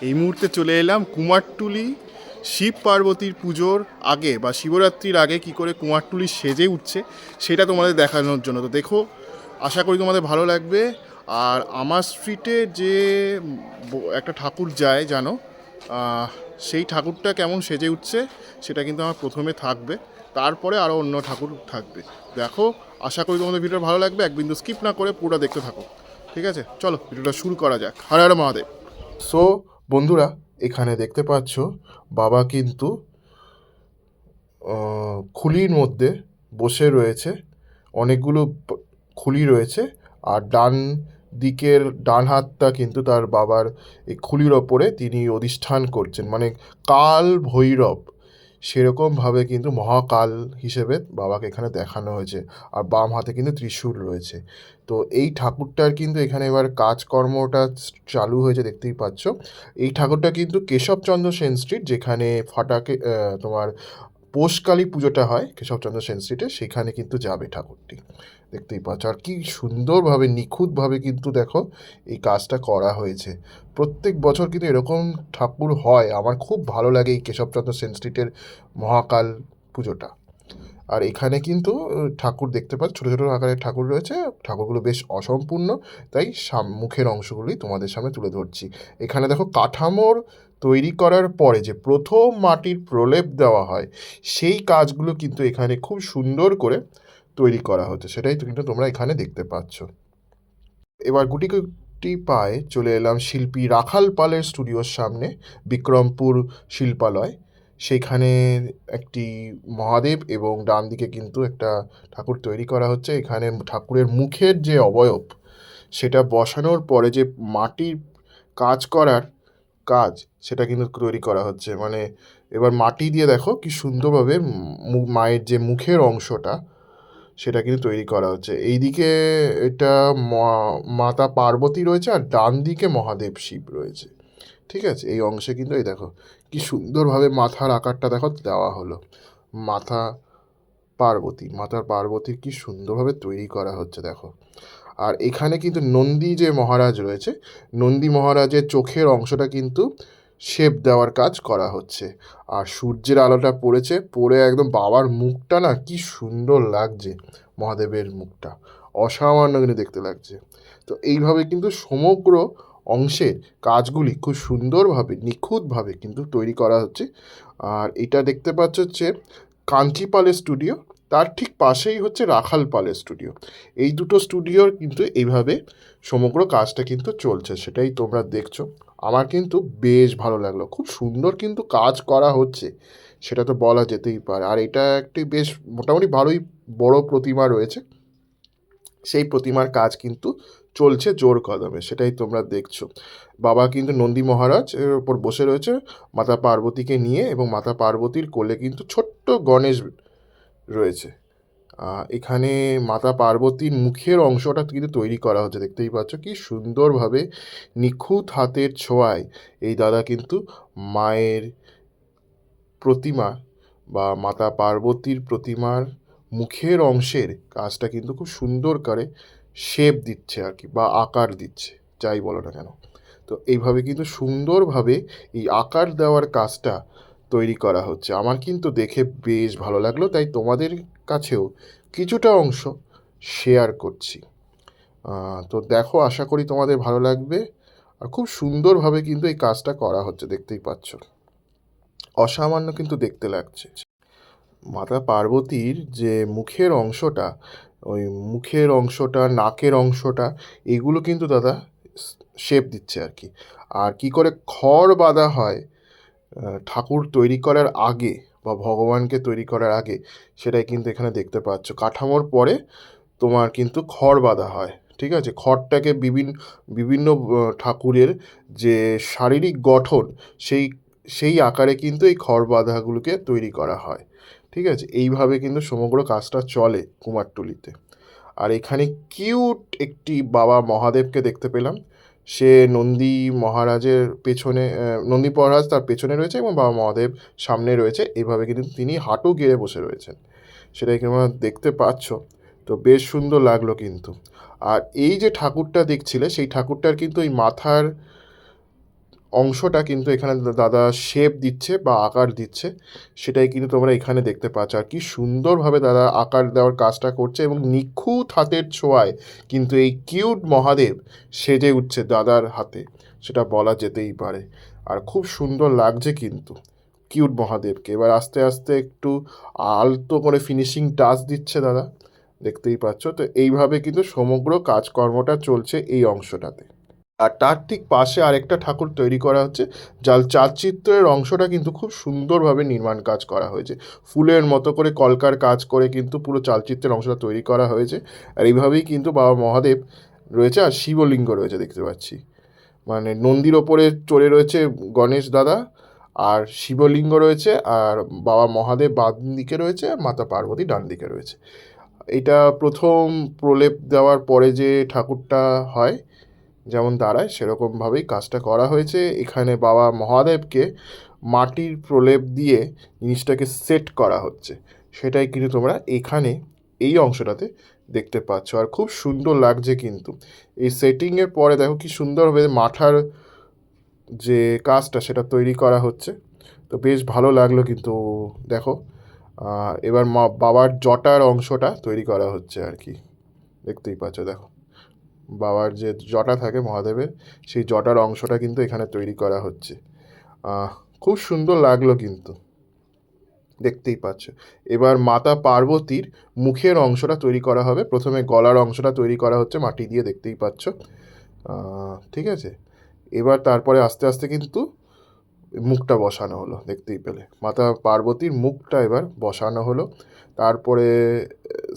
এই মুহূর্তে চলে এলাম কুমারটুলি শিব পার্বতীর পুজোর আগে বা শিবরাত্রির আগে কি করে কুমারটুলি সেজে উঠছে সেটা তোমাদের দেখানোর জন্য। তো দেখো, আশা করি তোমাদের ভালো লাগবে। আর আমার স্ট্রিটে যে একটা ঠাকুর যায় জানো, সেই ঠাকুরটা কেমন সেজে উঠছে সেটা কিন্তু আমার প্রথমে থাকবে, তারপরে আরও অন্য ঠাকুর থাকবে। দেখো, আশা করি তোমাদের ভিডিওটা ভালো লাগবে, এক বিন্দু স্কিপ না করে পুরোটা দেখতে থাকো। ঠিক আছে, চলো ভিডিওটা শুরু করা যাক। হর হর মহাদেব। সো বন্ধুরা, এখানে দেখতে পাচ্ছ বাবা কিন্তু খুলির মধ্যে বসে রয়েছে। অনেকগুলো খুলি রয়েছে, আর ডান হাতটা কিন্তু তার বাবার এই খুলির ওপরে তিনি অধিষ্ঠান করছেন, মানে কাল ভৈরব সেরকমভাবে কিন্তু মহাকাল হিসেবে বাবাকে এখানে দেখানো হয়েছে। আর বাম হাতে কিন্তু ত্রিশূল রয়েছে। তো এই ঠাকুরটার কিন্তু এখানে এবার কাজকর্মটা চালু হয়েছে, দেখতেই পাচ্ছ। এই ঠাকুরটা কিন্তু কেশবচন্দ্র সেন স্ট্রিট, যেখানে ফাটাকে তোমার পোষকালী পুজোটা হয় কেশবচন্দ্র সেন স্ট্রিটে, সেখানে কিন্তু যাবে ঠাকুরটি, দেখতেই পাচ্ছ। আর কি সুন্দরভাবে নিখুঁতভাবে কিন্তু দেখো এই কাজটা করা হয়েছে। প্রত্যেক বছর কিন্তু এরকম ঠাকুর হয়, আমার খুব ভালো লাগে এই কেশবচন্দ্র সেন স্ট্রিটের মহাকাল পুজোটা। আর এখানে কিন্তু ঠাকুর দেখতে পাচ্ছ, ছোটো ছোটো আকারের ঠাকুর রয়েছে। ঠাকুরগুলো বেশ অসম্পূর্ণ, তাই মুখের অংশগুলি তোমাদের সামনে তুলে ধরছি। এখানে দেখো কাঠামোর তৈরি করার পরে যে প্রথম মাটির প্রলেপ দেওয়া হয়, সেই কাজগুলো কিন্তু এখানে খুব সুন্দর করে তৈরি করা হচ্ছে, সেটাই কিন্তু তোমরা এখানে দেখতে পাচ্ছ। এবার গুটি গুটি পায়ে চলে এলাম শিল্পী রাখাল পালের স্টুডিওর সামনে, বিক্রমপুর শিল্পালয়। সেখানে একটি মহাদেব এবং ডান দিকে কিন্তু একটা ঠাকুর তৈরি করা হচ্ছে। এখানে ঠাকুরের মুখের যে অবয়ব সেটা বসানোর পরে যে মাটির কাজ করার কাজ, সেটা কিন্তু তৈরি করা হচ্ছে। মানে এবার মাটি দিয়ে দেখো কি সুন্দরভাবে মায়ের যে মুখের অংশটা সেটা কিন্তু তৈরি করা হচ্ছে। এইদিকে এটা মাতা পার্বতী রয়েছে, আর ডান দিকে মহাদেব শিব রয়েছে। ঠিক আছে, এই অংশে কিন্তু এই দেখো কি সুন্দরভাবে মাথার আকারটা দেখো দেওয়া হলো। মাথা মাতার পার্বতীর কি সুন্দরভাবে তৈরি করা হচ্ছে দেখো। আর এখানে কিন্তু নন্দী যে মহারাজ রয়েছে, নন্দী মহারাজের চোখের অংশটা কিন্তু শেপ দেওয়ার কাজ করা হচ্ছে। আর সূর্যের আলোটা পড়ে একদম বাবার মুখটা না কি সুন্দর লাগছে, মহাদেবের মুখটা অসামান্য কিন্তু দেখতে লাগছে। তো এইভাবে কিন্তু সমগ্র অংশের কাজগুলি খুব সুন্দরভাবে নিখুঁতভাবে কিন্তু তৈরি করা হচ্ছে। আর এটা দেখতে পাচ্ছ হচ্ছে কাঞ্চি পালের স্টুডিও, তার ঠিক পাশেই হচ্ছে রাখাল পালের স্টুডিও। এই দুটো স্টুডিওর কিন্তু এইভাবে সমগ্র কাজটা কিন্তু চলছে, সেটাই তোমরা দেখছো। আমার কিন্তু বেশ ভালো লাগলো, খুব সুন্দর কিন্তু কাজ করা হচ্ছে, সেটা তো বলা যেতেই পারে। আর এটা একটি বেশ মোটামুটি ভালোই বড় প্রতিমা রয়েছে, সেই প্রতিমার কাজ কিন্তু চলছে জোর কদমে, সেটাই তোমরা দেখছো। বাবা কিন্তু নন্দী মহারাজ এর ওপর বসে রয়েছে মাতা পার্বতীকে নিয়ে, এবং মাতা পার্বতীর কোলে কিন্তু ছোট্ট গণেশ রয়েছে। এখানে মাতা পার্বতীর মুখের অংশটা কিন্তু তৈরি করা হচ্ছে, দেখতেই পাচ্ছ কি সুন্দরভাবে নিখুঁত হাতের ছোঁয়ায় এই দাদা কিন্তু মায়ের প্রতিমা বা মাতা পার্বতীর প্রতিমার মুখের অংশের কাজটা কিন্তু খুব সুন্দর করে শেপ দিচ্ছে আর কি, বা আকার দিচ্ছে, যাই বলো না কেন। তো এইভাবে কিন্তু সুন্দরভাবে এই আকার দেওয়ার কাজটা তৈরি করা হচ্ছে। আমার কিন্তু দেখে বেশ ভালো লাগলো, তাই তোমাদের কাছেও কিছুটা অংশ শেয়ার করছি। তো দেখো, আশা করি তোমাদের ভালো লাগবে। আর খুব সুন্দরভাবে কিন্তু এই কাজটা করা হচ্ছে, দেখতেই পাচ্ছ অসামান্য কিন্তু দেখতে লাগছে। মাতা পার্বতীর যে মুখের অংশটা, ওই মুখের অংশটা, নাকের অংশটা, এগুলো কিন্তু দাদা শেপ দিচ্ছে আর কি। আর কি করে খড় বাঁধা হয় ঠাকুর তৈরি করার আগে বা ভগবানকে তৈরি করার আগে, সেটাই কিন্তু এখানে দেখতে পাচ্ছ। কাঠামোর পরে তোমার কিন্তু খড় বাঁধা হয়, ঠিক আছে। খড়টাকে বিভিন্ন বিভিন্ন ঠাকুরের যে শারীরিক গঠন, সেই সেই আকারে কিন্তু এই খড় বাঁধাগুলোকে তৈরি করা হয়, ঠিক আছে। এইভাবে কিন্তু সমগ্র কাজটা চলে কুমারটুলিতে। আর এখানে কিউট একটি বাবা মহাদেবকে দেখতে পেলাম। সে নন্দী মহারাজের পেছনে, নন্দী মহারাজ তার পেছনে রয়েছে এবং বাবা মহাদেব সামনে রয়েছে। এইভাবে কিন্তু তিনি হাঁটু গেড়ে বসে রয়েছেন, সেটাই তোমরা দেখতে পাচ্ছ। তো বেশ সুন্দর লাগলো কিন্তু। আর এই যে ঠাকুরটা দেখছিলে, সেই ঠাকুরটার কিন্তু এই মাথার অংশটা কিন্তু এখানে দাদা শেপ দিচ্ছে বা আকার দিচ্ছে, সেটাই কিন্তু তোমরা এখানে দেখতে পাচ্ছ। আর কি সুন্দরভাবে দাদা আকার দেওয়ার কাজটা করছে এবং নিখুঁত হাতের ছোঁয়ায় কিন্তু এই কিউট মহাদেব সেজে উঠছে দাদার হাতে, সেটা বলা যেতেই পারে। আর খুব সুন্দর লাগছে কিন্তু কিউট মহাদেবকে। এবার আস্তে আস্তে একটু আলতো করে ফিনিশিং টাচ দিচ্ছে দাদা, দেখতেই পাচ্ছ। তো এইভাবে কিন্তু সমগ্র কাজকর্মটা চলছে এই অংশটাতে। আর তার ঠিক পাশে আরেকটা ঠাকুর তৈরি করা হচ্ছে, যার চালচিত্রের অংশটা কিন্তু খুব সুন্দরভাবে নির্মাণ কাজ করা হয়েছে, ফুলের মতো করে কলকার কাজ করে কিন্তু পুরো চালচিত্রের অংশটা তৈরি করা হয়েছে। আর এইভাবেই কিন্তু বাবা মহাদেব রয়েছে, আর শিবলিঙ্গ রয়েছে দেখতে পাচ্ছি। মানে নন্দীর ওপরে চড়ে রয়েছে গণেশ দাদা, আর শিবলিঙ্গ রয়েছে, আর বাবা মহাদেব বাম দিকে রয়েছে, আর মাতা পার্বতী ডান দিকে রয়েছে। এটা প্রথম প্রলেপ দেওয়ার পরে যে ঠাকুরটা হয়, যেমন দাঁড়ায়, সেরকমভাবেই কাজটা করা হয়েছে। এখানে বাবা মহাদেবকে মাটির প্রলেপ দিয়ে জিনিসটাকে সেট করা হচ্ছে, সেটাই কিন্তু তোমরা এখানে এই অংশটাতে দেখতে পাচ্ছ। আর খুব সুন্দর লাগছে কিন্তু এই সেটিংয়ের পরে দেখো কি সুন্দরভাবে মাথার যে কাজটা সেটা তৈরি করা হচ্ছে। তো বেশ ভালো লাগলো কিন্তু দেখো। এবার বাবার জটার অংশটা তৈরি করা হচ্ছে আর কি, দেখতেই পাচ্ছ। দেখো বাবার যে জটা থাকে মহাদেবের, সেই জটার অংশটা কিন্তু এখানে তৈরি করা হচ্ছে। খুব সুন্দর লাগলো কিন্তু, দেখতেই পাচ্ছ। এবার মাতা পার্বতীর মুখের অংশটা তৈরি করা হবে। প্রথমে গলার অংশটা তৈরি করা হচ্ছে মাটি দিয়ে, দেখতেই পাচ্ছ। ঠিক আছে, এবার তারপরে আস্তে আস্তে কিন্তু মুখটা বসানো হলো, দেখতেই পেলে মাতা পার্বতীর মুখটা এবার বসানো হলো। তারপরে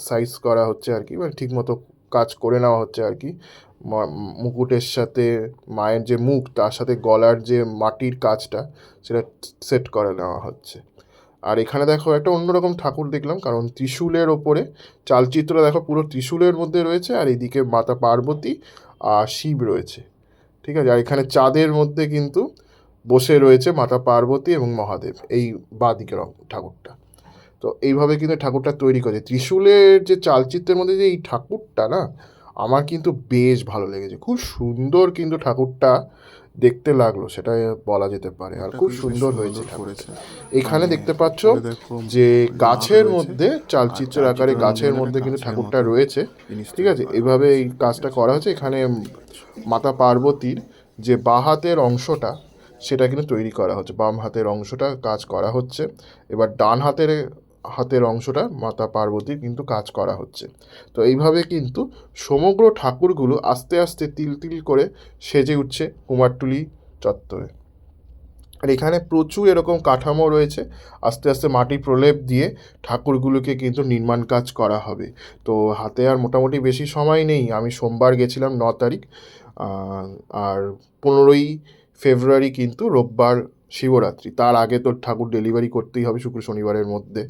সাইজ করা হচ্ছে আর কি, মানে ঠিকমতো কাজ করে নেওয়া হচ্ছে আর কি। মুকুটের সাথে মায়ের যে মুখ, তার সাথে গলার যে মাটির কাজটা, সেটা সেট করে নেওয়া হচ্ছে। আর এখানে দেখো একটা অন্যরকম ঠাকুর দেখলাম, কারণ ত্রিশূলের ওপরে চালচিত্র দেখো পুরো ত্রিশূলের মধ্যে রয়েছে, আর এইদিকে মাতা পার্বতী আর শিব রয়েছে, ঠিক আছে। আর এখানে চাঁদের মধ্যে কিন্তু বসে রয়েছে মাতা পার্বতী এবং মহাদেব, এই বাঁদিকের ঠাকুরটা। তো এইভাবে কিন্তু ঠাকুরটা তৈরি করেছে। ত্রিশূলের যে চালচিত্রের মধ্যে যে এই ঠাকুরটা না, আমার কিন্তু বেশ ভালো লেগেছে। খুব সুন্দর কিন্তু ঠাকুরটা দেখতে লাগলো, সেটা বলা যেতে পারে। আর খুব সুন্দর হয়েছে ঠাকুরটা। এখানে দেখতে পাচ্ছ যে গাছের মধ্যে চালচিত্রের আকারে গাছের মধ্যে কিন্তু ঠাকুরটা রয়েছে, ঠিক আছে। এইভাবে এই কাজটা করা হয়েছে। এখানে মাতা পার্বতীর যে বাঁ হাতের অংশটা, সেটা কিন্তু তৈরি করা হচ্ছে, বাম হাতের অংশটা কাজ করা হচ্ছে। এবার ডান হাতের অংশটা মাতা পার্বতীর কিন্তু কাজ করা হচ্ছে। তো এইভাবে কিন্তু সমগ্র ঠাকুরগুলো আস্তে আস্তে তিল তিল করে সেজে উঠছে কুমারটুলি চত্বরে। আর এখানে প্রচুর এরকম কাঠামো রয়েছে, আস্তে আস্তে মাটির প্রলেপ দিয়ে ঠাকুরগুলোকে কিন্তু নির্মাণ কাজ করা হবে। তো হাতে আর মোটামুটি বেশি সময় নেই। আমি সোমবার গেছিলাম 9 তারিখ, আর 15ই ফেব্রুয়ারি কিন্তু রোববার শিবরাত্রি। তার আগে তো ঠাকুর ডেলিভারি করতেই হবে শুক্র শনিবারের মধ্যে,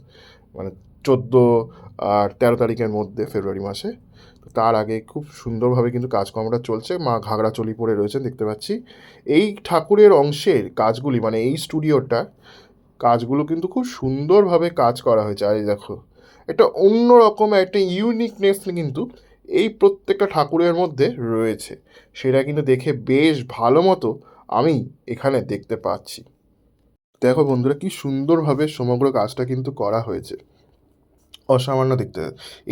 মানে 14 আর 13 তারিখের মধ্যে ফেব্রুয়ারি মাসে। তার আগে খুব সুন্দরভাবে কিন্তু কাজকর্মটা চলছে। মা ঘাগরা চলি পরে রয়েছেন দেখতে পাচ্ছি। এই ঠাকুরের অংশের কাজগুলি, মানে এই স্টুডিওটা কাজগুলো কিন্তু খুব সুন্দরভাবে কাজ করা হয়েছে। আর এই দেখো একটা অন্যরকম একটা ইউনিকনেস কিন্তু এই প্রত্যেকটা ঠাকুরের মধ্যে রয়েছে, সেটা কিন্তু দেখে বেশ ভালো মতো আমি এখানে দেখতে পাচ্ছি। দেখো বন্ধুরা, কি সুন্দরভাবে সমগ্র কাজটা কিন্তু করা হয়েছে, অসামান্য দেখতে।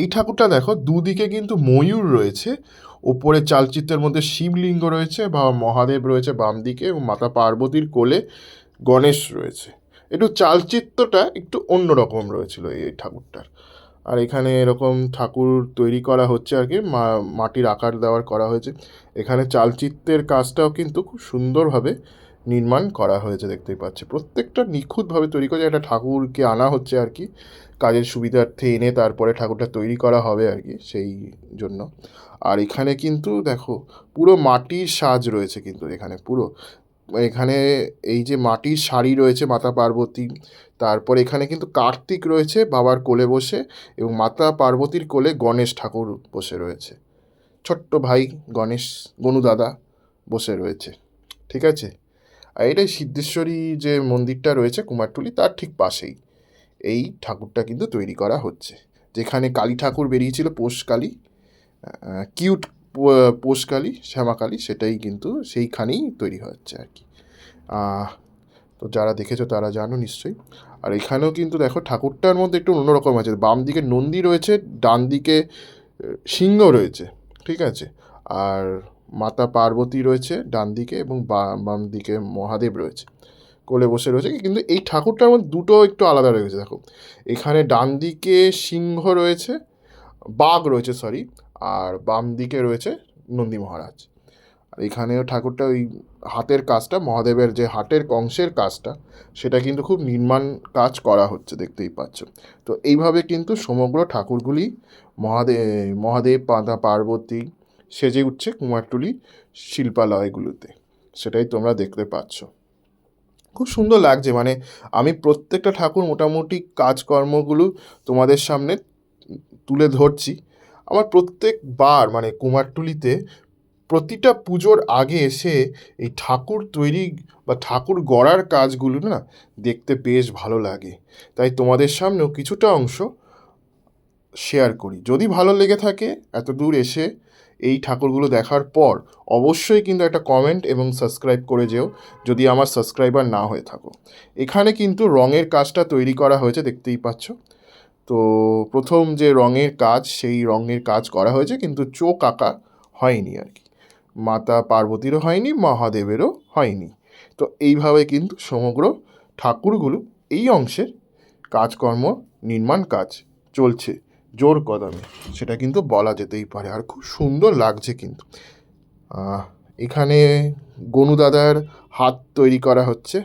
এই ঠাকুরটা দেখো দুদিকে কিন্তু ময়ূর রয়েছে, ওপরে চালচিত্রের মধ্যে শিবলিঙ্গ রয়েছে, বা মহাদেব রয়েছে বাম দিকে, এবং মাতা পার্বতীর কোলে গণেশ রয়েছে। একটু চালচিত্রটা একটু অন্যরকম রয়েছিল এই ঠাকুরটার। আর এখানে এরকম ঠাকুর তৈরি করা হচ্ছে আর কি, মাটির আকার দেওয়ার করা হয়েছে। এখানে চালচিত্রের কাজটাও কিন্তু খুব সুন্দরভাবে নির্মাণ করা হয়েছে, দেখতেই পাচ্ছি। প্রত্যেকটা নিখুঁতভাবে তৈরি করে একটা ঠাকুরকে আনা হচ্ছে আর কি, কাজের সুবিধার্থে এনে তারপরে ঠাকুরটা তৈরি করা হবে আর কি, সেই জন্য। আর এখানে কিন্তু দেখো পুরো মাটির সাজ রয়েছে কিন্তু এখানে পুরো। এখানে এই যে মাটির শাড়ি রয়েছে মাতা পার্বতী, তারপর এখানে কিন্তু কার্তিক রয়েছে বাবার কোলে বসে, এবং মাতা পার্বতীর কোলে গণেশ ঠাকুর বসে রয়েছে, ছোট্ট ভাই গণেশ গনু দাদা বসে রয়েছে, ঠিক আছে। আর এটাই সিদ্ধেশ্বরী যে মন্দিরটা রয়েছে কুমারটুলি, তার ঠিক পাশেই এই ঠাকুরটা কিন্তু তৈরি করা হচ্ছে। যেখানে কালী ঠাকুর বেরিয়েছিল পোষকালী, কিউট পোষকালী শ্যামাকালী, সেটাই কিন্তু সেইখানেই তৈরি হচ্ছে আর কি। তো যারা দেখেছো তারা জানো নিশ্চয়ই। আর এখানেও কিন্তু দেখো ঠাকুরটার মধ্যে একটু অন্যরকম আছে, বাম দিকে নন্দী রয়েছে, ডান দিকে সিংহ রয়েছে, ঠিক আছে। আর মাতা পার্বতী রয়েছে ডান দিকে এবং বাম দিকে মহাদেব রয়েছে, কোলে বসে রয়েছে। কিন্তু এই ঠাকুরটার মধ্যে দুটো একটু আলাদা রয়েছে দেখো, এখানে ডান দিকে সিংহ রয়েছে, বাঘ রয়েছে সরি, আর বাম দিকে রয়েছে নন্দী মহারাজ। আর এখানেও ঠাকুরটা ওই হাতের কাজটা, মহাদেবের যে হাতের কংসের কাজটা, সেটা কিন্তু খুব নির্মাণ কাজ করা হচ্ছে, দেখতেই পাচ্ছ। তো এইভাবে কিন্তু সমগ্র ঠাকুরগুলি মহাদেব মাতা পার্বতী সেজে উঠছে কুমারটুলি শিল্পালয়গুলোতে, সেটাই তোমরা দেখতে পাচ্ছ। খুব সুন্দর লাগছে, মানে আমি প্রত্যেকটা ঠাকুর মোটামুটি কাজকর্মগুলো তোমাদের সামনে তুলে ধরছি। আমার প্রত্যেকবার মানে কুমারটুলিতে প্রতিটা পুজোর আগে এসে এই ঠাকুর তৈরি বা ঠাকুর গড়ার কাজগুলো না দেখতে বেশ ভালো লাগে, তাই তোমাদের সামনেও কিছুটা অংশ শেয়ার করি। যদি ভালো লেগে থাকে এত দূর এসে এই ঠাকুরগুলো দেখার পর, অবশ্যই কিন্তু একটা কমেন্ট এবং সাবস্ক্রাইব করে যেও যদি আমার সাবস্ক্রাইবার না হয়ে থাকো। এখানে কিন্তু রঙের কাজটা তৈরি করা হয়েছে, দেখতেই পাচ্ছ। তো প্রথম যে রঙের কাজ, সেই রঙের কাজ করা হয়েছে, কিন্তু চোখ আঁকা হয়নি আর কি। মাতা পার্বতীরও হয়নি, মহাদেবেরও হয়নি। তো এইভাবে কিন্তু সমগ্র ঠাকুরগুলো এই অংশের কাজকর্ম নির্মাণ কাজ চলছে জোর কদমে, সেটা কিন্তু বলা যেতেই পারে। আর খুব সুন্দর লাগছে কিন্তু। এখানে গনুদাদার হাত তৈরি করা হচ্ছে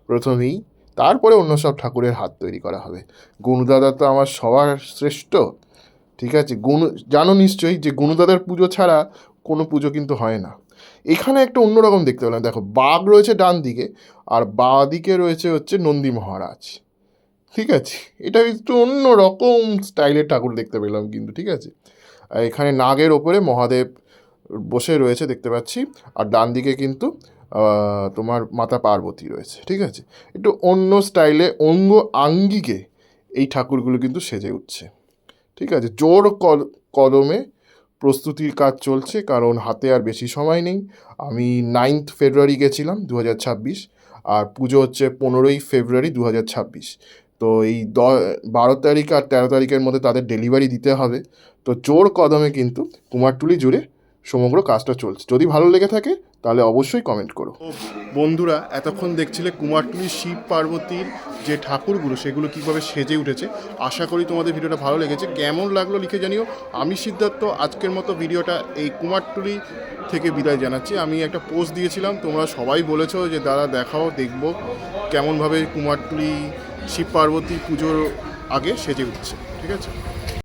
প্রথমেই, তারপরে অন্য সব ঠাকুরের হাত তৈরি করা হবে। গনুদাদা তো আমার সবার শ্রেষ্ঠ, ঠিক আছে। জানো নিশ্চয়ই যে গনুদাদার পুজো ছাড়া কোনো পুজো কিন্তু হয় না। এখানে একটা অন্যরকম দেখতে পেলাম, দেখো বাঘ রয়েছে ডান দিকে, আর বাঁ দিকে রয়েছে হচ্ছে নন্দী মহারাজ, ঠিক আছে। এটা একটু অন্য রকম স্টাইলের ঠাকুর দেখতে পেলাম কিন্তু, ঠিক আছে। আর এখানে নাগের ওপরে মহাদেব বসে রয়েছে দেখতে পাচ্ছি, আর ডান দিকে কিন্তু তোমার মাতা পার্বতী রয়েছে, ঠিক আছে। একটু অন্য স্টাইলে অঙ্গ আঙ্গিকে এই ঠাকুরগুলো কিন্তু সেজে উঠছে, ঠিক আছে। জোর কদমে প্রস্তুতির কাজ চলছে, কারণ হাতে আর বেশি সময় নেই। আমি 9 ফেব্রুয়ারি গেছিলাম 2026, আর পুজো হচ্ছে 15 ফেব্রুয়ারি 2026। তো এই 12 তারিখ আর 13 তারিখের মধ্যে তাদের ডেলিভারি দিতে হবে। তো জোর কদমে কিন্তু কুমারটুলি জুড়ে সমগ্র কাজটা চলছে। যদি ভালো লেগে থাকে তাহলে অবশ্যই কমেন্ট করো। বন্ধুরা, এতক্ষণ দেখছিলে কুমারটুলি শিব পার্বতীর যে ঠাকুরগুলো সেগুলো কীভাবে সেজে উঠেছে। আশা করি তোমাদের ভিডিওটা ভালো লেগেছে। কেমন লাগলো লিখে জানিও। আমি সিদ্ধার্থ আজকের মতো ভিডিওটা এই কুমারটুলি থেকে বিদায় জানাচ্ছি। আমি একটা পোস্ট দিয়েছিলাম, তোমরা সবাই বলেছো যে দাদা দেখাও, দেখবো কেমনভাবে কুমারটুলি শিব পার্বতী পুজোর আগে সেজে উঠছে, ঠিক আছে।